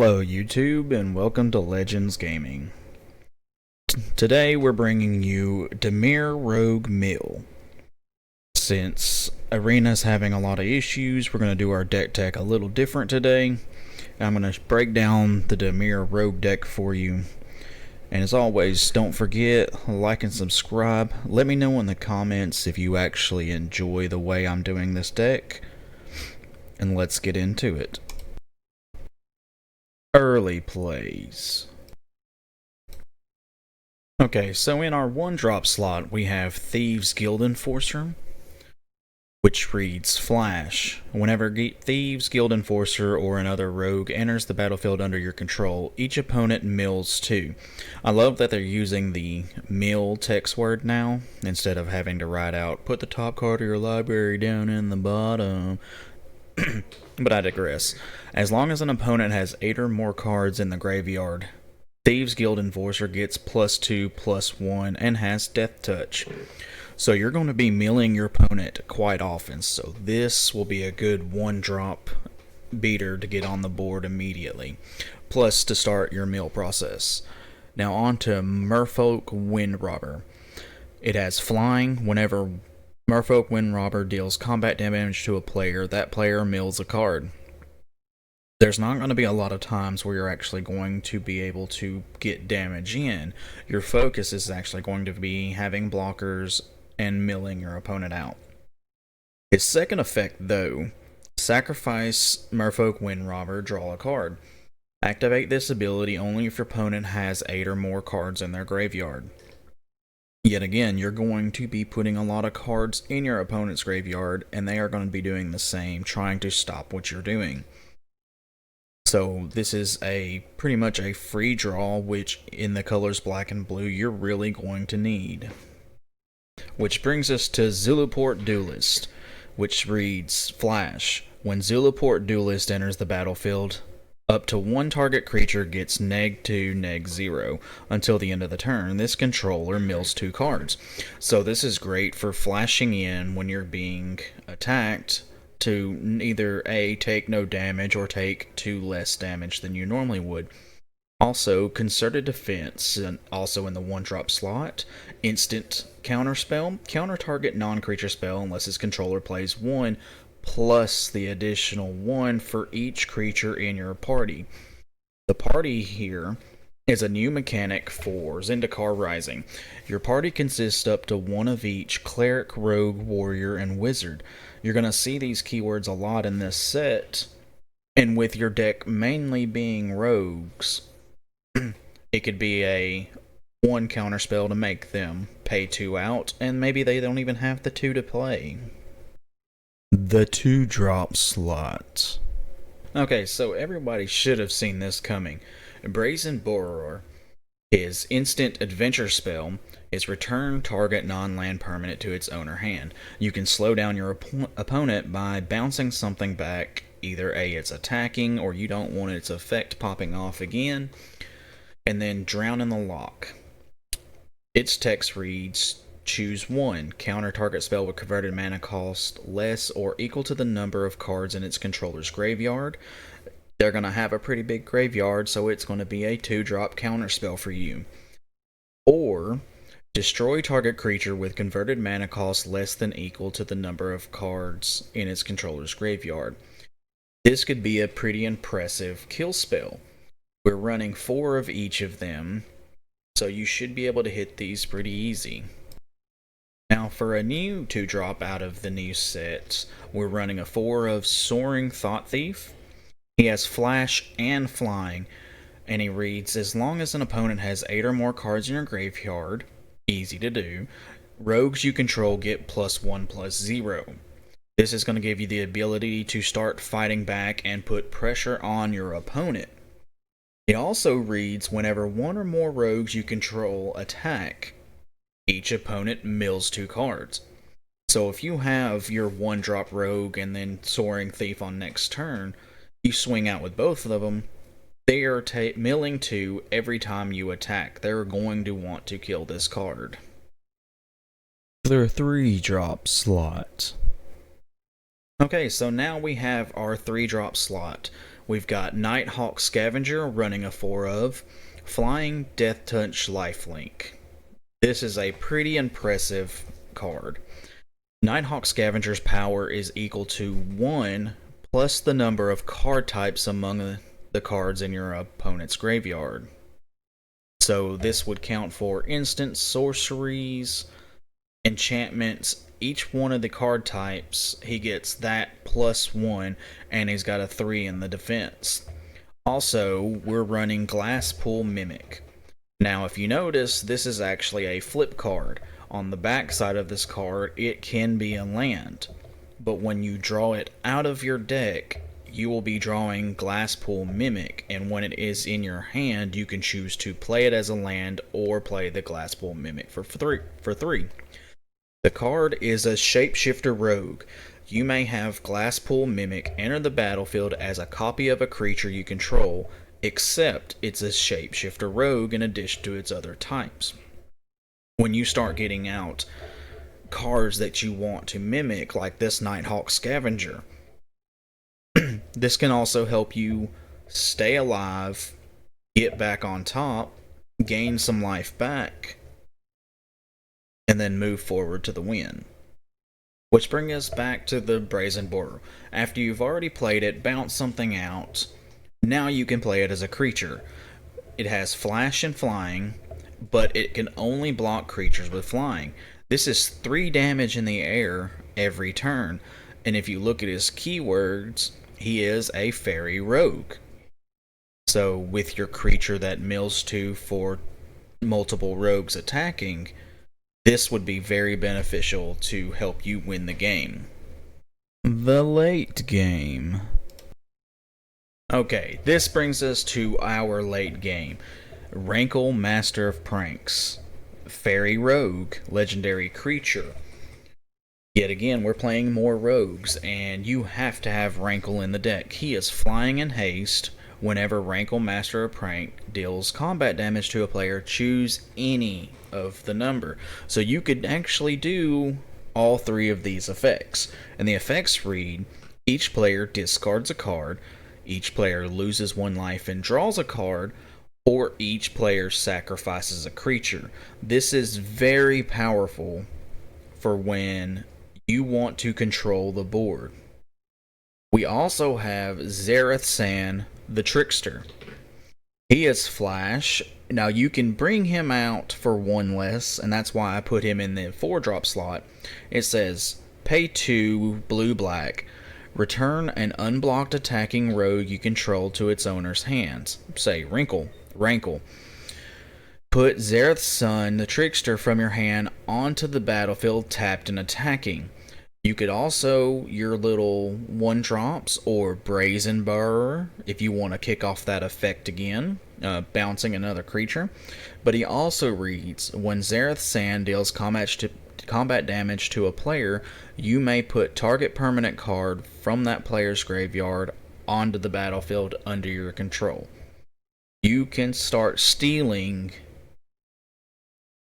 Hello YouTube and welcome to Legends Gaming. Today we're bringing you Dimir Rogue Mill. Since Arena's having a lot of issues, we're going to do our deck tech a little different today. I'm going to break down the Dimir Rogue deck for you. And as always, don't forget, like and subscribe. Let me know in the comments if you actually enjoy the way I'm doing this deck. And let's get into it. Early plays. Okay, so in our 1-drop slot, we have Thieves Guild Enforcer, which reads Flash. Whenever Thieves Guild Enforcer or another rogue enters the battlefield under your control, each opponent mills 2. I love that they're using the mill text word now, instead of having to write out, put the top card of your library down in the bottom. But I digress. As long as an opponent has 8 or more cards in the graveyard, Thieves Guild Enforcer gets +2/+1 and has Death Touch. So you're going to be milling your opponent quite often, so this will be a good 1-drop beater to get on the board immediately, plus to start your mill process. Now on to Merfolk Windrobber. It has flying. Whenever Merfolk Windrobber deals combat damage to a player, that player mills a card. There's not going to be a lot of times where you're actually going to be able to get damage in. Your focus is actually going to be having blockers and milling your opponent out. His second effect, though, sacrifice Merfolk Windrobber, draw a card. Activate this ability only if your opponent has 8 or more cards in their graveyard. Yet again, you're going to be putting a lot of cards in your opponent's graveyard, and they are going to be doing the same, trying to stop what you're doing. So this is pretty much a free draw, which in the colors black and blue, you're really going to need. Which brings us to Zulaport Duelist, which reads Flash. When Zulaport Duelist enters the battlefield, up to 1 target creature gets -2, -0 until the end of the turn. This controller mills 2 cards. So this is great for flashing in when you're being attacked to either A, take no damage, or take 2 less damage than you normally would. Also, Concerted Defense, and also in the 1-drop slot, instant counterspell. Counter target non-creature spell unless its controller plays 1, plus the additional 1 for each creature in your party. The party here is a new mechanic for Zendikar Rising. Your party consists up to 1 of each Cleric, Rogue, Warrior, and Wizard. You're going to see these keywords a lot in this set, and with your deck mainly being rogues, it could be a 1 counterspell to make them pay 2 out, and maybe they don't even have the 2 to play. The 2-drop slot. Okay, so everybody should have seen this coming. Brazen Borrower, his instant adventure spell is return target non-land permanent to its owner hand. You can slow down your opponent by bouncing something back. Either A, it's attacking, or you don't want its effect popping off again. And then Drown in the Lock. Its text reads, choose 1. Counter target spell with converted mana cost less or equal to the number of cards in its controller's graveyard. They're going to have a pretty big graveyard, so it's going to be a 2-drop counter spell for you. Or, destroy target creature with converted mana cost less than equal to the number of cards in its controller's graveyard. This could be a pretty impressive kill spell. We're running 4 of each of them, so you should be able to hit these pretty easy. Now for a new 2-drop out of the new sets, we're running a 4 of Soaring Thought Thief. He has flash and flying, and he reads, as long as an opponent has 8 or more cards in your graveyard, easy to do, rogues you control get +1/+0. This is going to give you the ability to start fighting back and put pressure on your opponent. It also reads, whenever 1 or more rogues you control attack, each opponent mills 2 cards. So if you have your 1-drop rogue and then Soaring Thief on next turn, you swing out with both of them, they are milling 2 every time you attack. They're going to want to kill this card. The 3-drop slot. Okay, so now we have our 3-drop slot. We've got Nighthawk Scavenger running a 4 of, Flying Death Touch Lifelink. This is a pretty impressive card. Nighthawk Scavenger's power is equal to 1 plus the number of card types among the cards in your opponent's graveyard. So this would count for instants, sorceries, enchantments. Each one of the card types, he gets that plus 1, and he's got a 3 in the defense. Also, we're running Glasspool Mimic. Now, if you notice, this is actually a flip card. On the back side of this card, it can be a land. But when you draw it out of your deck, you will be drawing Glasspool Mimic, and when it is in your hand, you can choose to play it as a land or play the Glasspool Mimic for three. The card is a Shapeshifter Rogue. You may have Glasspool Mimic enter the battlefield as a copy of a creature you control, except it's a Shapeshifter Rogue in addition to its other types. When you start getting out cards that you want to mimic, like this Nighthawk Scavenger, this can also help you stay alive, get back on top, gain some life back, and then move forward to the win. Which brings us back to the Brazen Boar. After you've already played it, bounce something out, now you can play it as a creature. It has flash and flying, but it can only block creatures with flying. This is 3 damage in the air every turn, and if you look at his keywords, he is a fairy rogue. So with your creature that mills 2 for multiple rogues attacking, this would be very beneficial to help you win the game. The late game. Okay, this brings us to our late game. Rankle, Master of Pranks. Fairy Rogue, legendary creature. Yet again, we're playing more rogues, and you have to have Rankle in the deck. He is flying in haste. Whenever Rankle, Master of Prank deals combat damage to a player, choose any of the number. So you could actually do all 3 of these effects. And the effects read, each player discards a card, each player loses 1 life and draws a card, or each player sacrifices a creature. This is very powerful for when you want to control the board. We also have Zareth San, the Trickster. He is Flash. Now you can bring him out for 1 less, and that's why I put him in the 4-drop slot. It says, pay 2 blue-black. Return an unblocked attacking rogue you control to its owner's hands. Say, Rankle. Put Zareth's Son, the Trickster, from your hand onto the battlefield tapped and attacking. You could also, your little 1-drops or Brazen Burr, if you want to kick off that effect again, bouncing another creature. But he also reads, when Zareth San deals combat damage to a player, you may put target permanent card from that player's graveyard onto the battlefield under your control. You can start stealing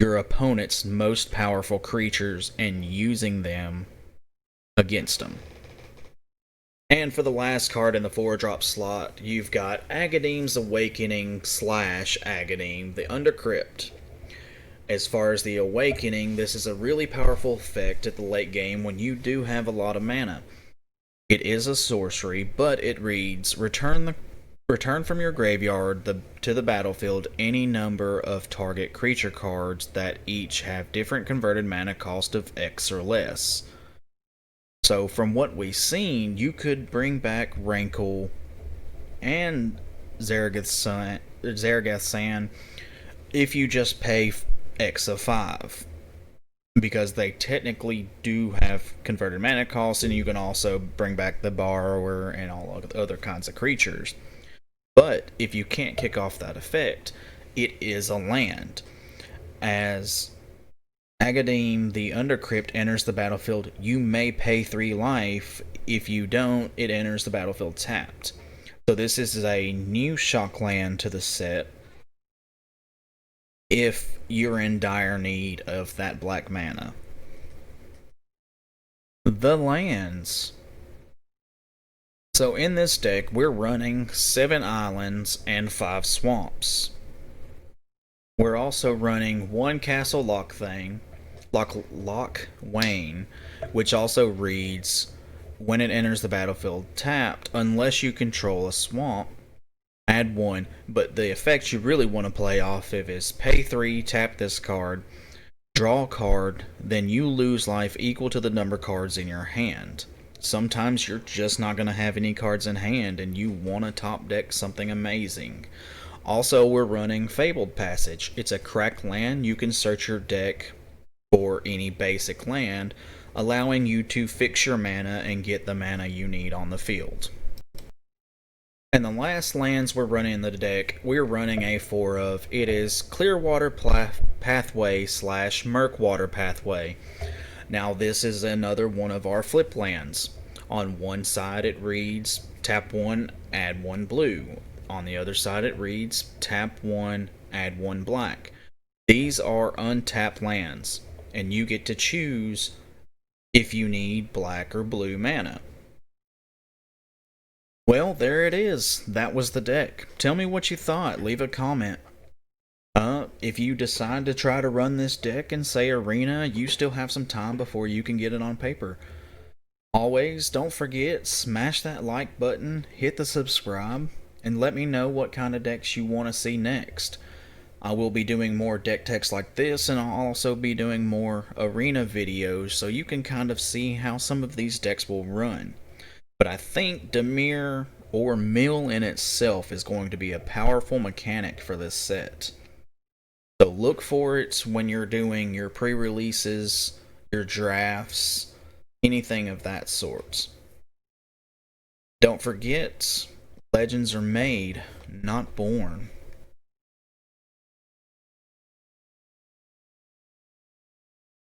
your opponent's most powerful creatures and using them against them. And for the last card in the 4-drop slot, you've got Agadeem's Awakening / Agadeem, the Undercrypt. As far as the Awakening, this is a really powerful effect at the late game when you do have a lot of mana. It is a sorcery, but it reads, return from your graveyard to the battlefield any number of target creature cards that each have different converted mana cost of X or less. So from what we've seen, you could bring back Rankle and Zareth San if you just pay X of 5. Because they technically do have converted mana costs, and you can also bring back the Borrower and all other kinds of creatures. But if you can't kick off that effect, it is a land. As Agadeem, the Undercrypt, enters the battlefield, you may pay 3 life. If you don't, it enters the battlefield tapped. So this is a new shock land to the set if you're in dire need of that black mana. The lands. So in this deck, we're running 7 islands and 5 swamps. We're also running 1 castle lock thing, lock Wayne, which also reads when it enters the battlefield tapped, unless you control a swamp, add 1. But the effect you really want to play off of is pay 3, tap this card, draw a card, then you lose life equal to the number of cards in your hand. Sometimes you're just not going to have any cards in hand and you want to top deck something amazing. Also, we're running Fabled Passage. It's a cracked land. You can search your deck for any basic land, allowing you to fix your mana and get the mana you need on the field. And the last lands we're running in the deck, we're running a 4 of. It is Clearwater Pathway / Murkwater Pathway. Now this is another one of our flip lands. On one side it reads tap 1, add 1 blue. On the other side it reads tap 1, add 1 black. These are untapped lands, and you get to choose if you need black or blue mana. Well, there it is. That was the deck. Tell me what you thought. Leave a comment. If you decide to try to run this deck in, say, Arena, you still have some time before you can get it on paper. Always, don't forget, smash that like button, hit the subscribe, and let me know what kind of decks you want to see next. I will be doing more deck techs like this, and I'll also be doing more Arena videos, so you can kind of see how some of these decks will run. But I think Dimir or Mill in itself is going to be a powerful mechanic for this set. So look for it when you're doing your pre-releases, your drafts, anything of that sort. Don't forget, legends are made, not born.